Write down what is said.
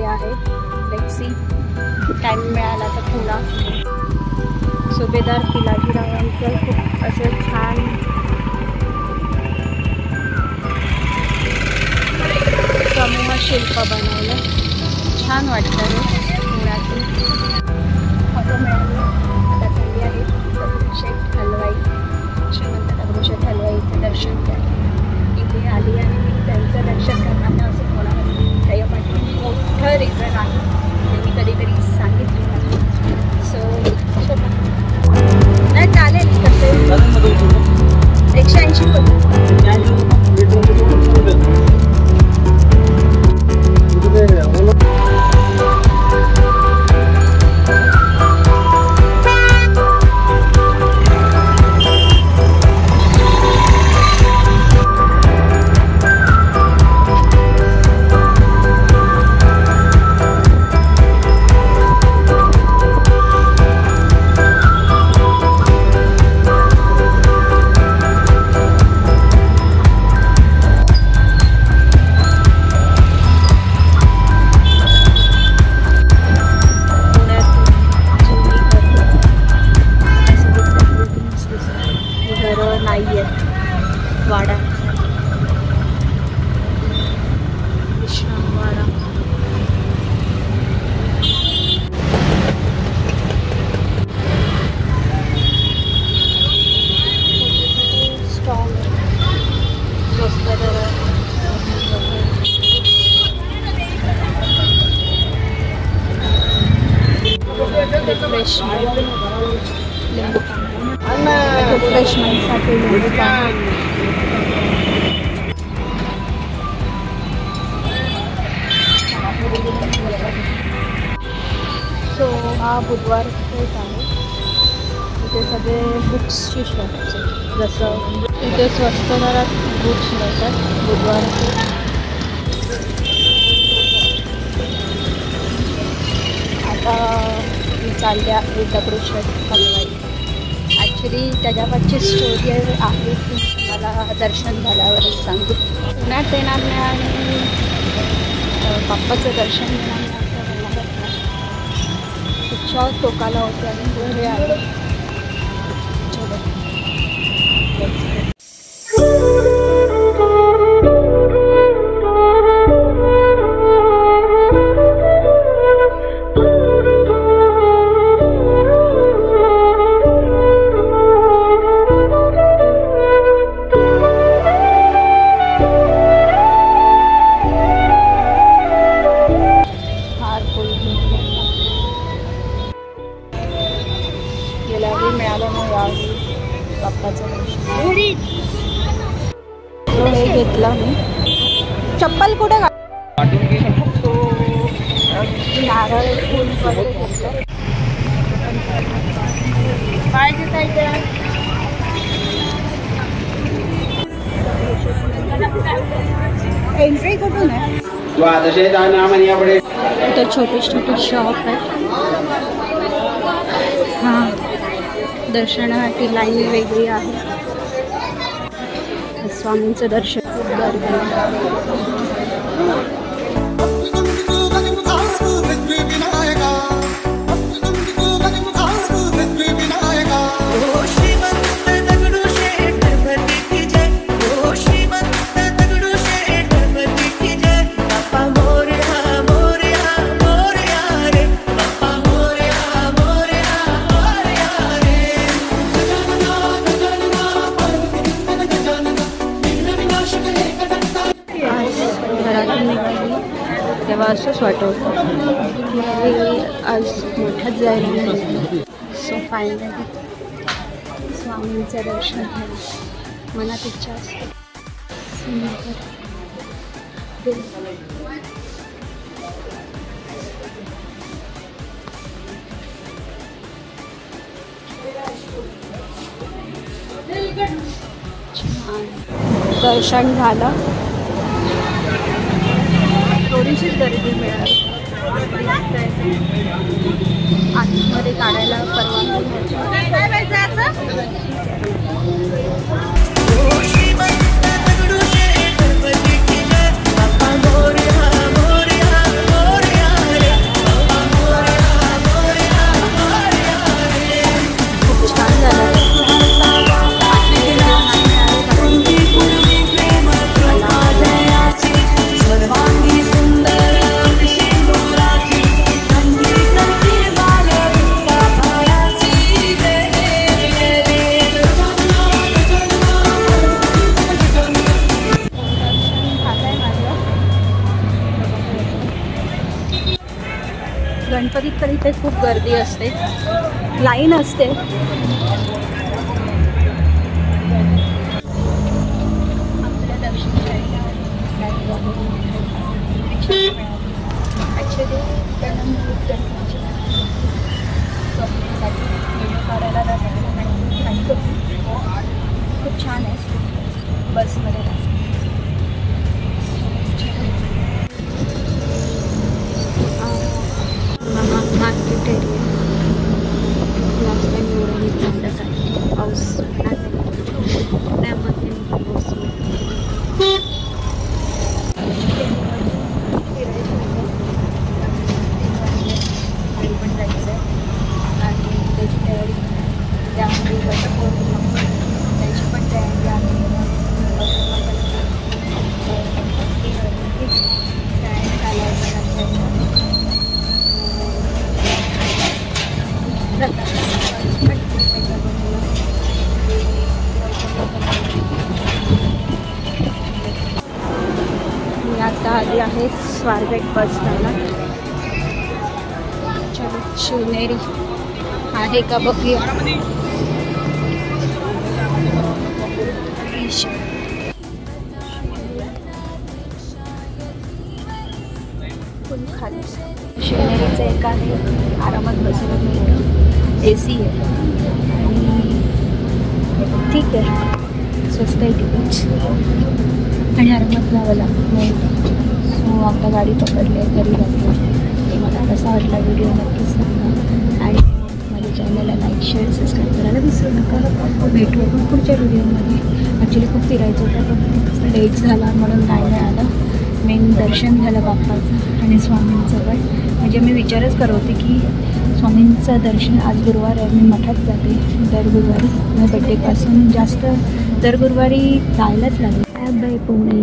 बघते आहे. Let's see time मिळाला तर थोडा. सुभेदार पिलाजीरावांचं खूप असं छान समूह शिल्प बनवलं. छान वाटतं रे पुण्यातून. फोटो मिळाले. आता चालली आहे दगडूशेठ हलवाई, श्रीमंत दगडूशेठ हलवाईचं दर्शन घ्यायला इथे आली आणि मी त्यांचं दर्शन करताना असं होणार त्याच्यापाठी मोठं रिझन आहे ते मी कधीतरी सांगितलं नाही. सो नाही चालेल कसं 180 वाडा विश्रामवाडा. स्टॉल स्वस्त दरात रिफ्रेशमेंटसाठी लिंबू पाणी. सो हा बुधवार पेठ आहे. इथे सगळे बुक्सची शॉप्स आहेत. जसं इथे स्वस्त दरात बुक्स मिळतात बुधवार पेठ. आता मी चालले आहे दगडूशेठ हलवाई. ॲक्च्युली त्याच्यापाठची स्टोरी आहे ती मला दर्शन झाल्यावरच सांगू. पुण्यात येणार नाही आणि बाप्पाचं दर्शन घेणार नाही असं होणारच नाही. इच्छा टोकाला होते आणि पुढे आले. चलो मिळालं नाही यावेळी बाप्पाचं दर्शन. हे घेतलं मी. चप्पल कुठे नारळ फुल वगैरे घेतलं. काय घेता एंट्री कुठून आहे? इथं छोटी छोटी शॉप आहे. हां दर्शनासाठी लाईन वेगळी आहे. स्वामींचं दर्शन खूप गर्दी. तेव्हा असंच वाटत की आज मोठ्यात जायला नाही. सो फायनली स्वामींचं दर्शन झालं. मनात इच्छा असते दर्शन झालं. थोडीशीच गर्दी मिळाली. आतमध्ये काढायला परवानगी गणपतीत तर इथे खूप गर्दी असते, लाईन असते. आपल्या दर्शन ॲक्च्युली काढायला खूप छान आहे बसमध्ये. मार्केट एरिया पाऊस त्यामध्ये पाऊस पण जायचं आहे आणि त्याची तयारी त्यामध्ये त्याची पण तयारी आहे. मी आता आली आहे स्वारगेट बस स्टँडला. चलो शिवनेरी आहे का बघूया. खाली शिवनेरीचं एक आहे, आरामात बसायला मिळतं, AC आहे आणि ठीक आहे, स्वस्त आहे तिकीट आणि आरामात जावं मिळतं. सो आता गाडी पकडली आहे, घरी जातो. मला कसा वाटला व्हिडिओ नक्कीच सांगा आणि माझ्या चॅनलला लाईक शेअर सबस्क्राईब करायला विसरू नका. भेटू आपण पुढच्या व्हिडिओमध्ये. ॲक्च्युली खूप फिरायचं होतं पण लेट झाला म्हणून नाही मिळालं. मेन दर्शन झालं बाप्पाचं आणि स्वामींचं पण. म्हणजे मी विचारच करत होते की स्वामींचं दर्शन, आज गुरुवार आहे, मी मठात जाते दर गुरुवारी. मी बड्डेपासून जास्त दर गुरुवारी जायलाच लागेल. बाय पुणे.